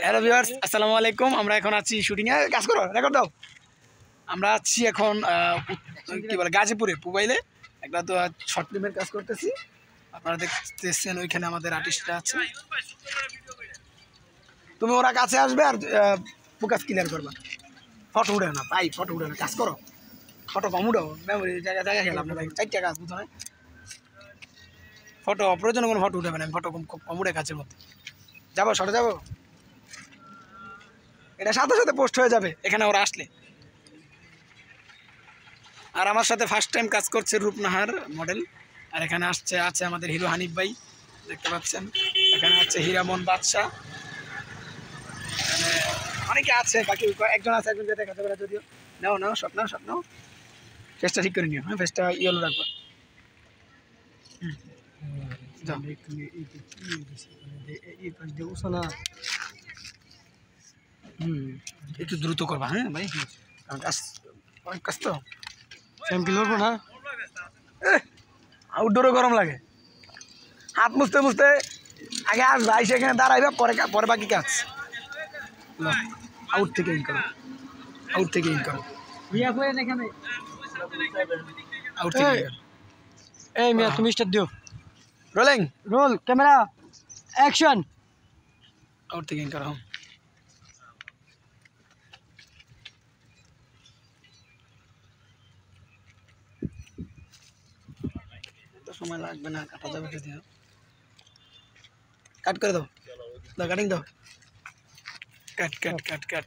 Hello viewers, আসসালামু আলাইকুম। আমরা এখন আছি শুটিংয়ে। কাজ করো, রেকর্ড দাও। আমরা আছি এখন কি বলে গাজীপুরে মোবাইলে একটা তো শর্ট ফিল্মের কাজ করতেছি। আপনারা দেখতেছেন ওইখানে আমাদের আর্টিস্টরা আছে। তুমি ওরা কাছে আসবে আর ফোকাস ক্লিয়ার করবা। ফটো উঠে না ভাই, ফটো উঠে না, কাজ করো। ফটো কম উঠাও, মেমোরি জায়গা জায়গা খেলাম না ভাই, 4টা কাজ বুঝো না। ফটো প্রয়োজন কোনো ফটো উঠাবে না, ফটো কম উঠে কাজের মধ্যে। যাবো, শর্টে যাবো। এটা সাথে সাথে পোস্ট হয়ে যাবে এখানে ওরা আসলে। আর আমার সাথে ফার্স্ট টাইম কাজ করছে রূপনাহার মডেল। আর এখানে আছে আমাদের হিরো হানিফ ভাই, দেখতে পাচ্ছেন। এখানে আছে হিরামন বাদশা, অনেকে আছে, বাকি একজন আছে, একজন যেতে কাছে বেড়া। যদিও নাও শট নাও, ফেসটা ঠিক করে নিও। হ্যাঁ, ফেসটা ইয়েলো রাখবো। একটু দ্রুত করবা। হ্যাঁ ভাই, কাজ অনেক কাজ তো। কি লড়বো না, আউটডোরে গরম লাগে। হাত মুছতে মুছতে আগে আসবা, এসে এখানে দাঁড়াইবা, পরে বাকি কাজ। আউট থেকে ইন করো, আউট থেকে ইন করো, আউট থেকে ইন করো। এই মিয়া তুমি স্টার্ট দিও। Rolling, roll camera action. Out থেকে ইন করো। সময় লাগবে না, কাটা যাবে যদিও। কাট করে দাও, কাটিং দাও, কাট।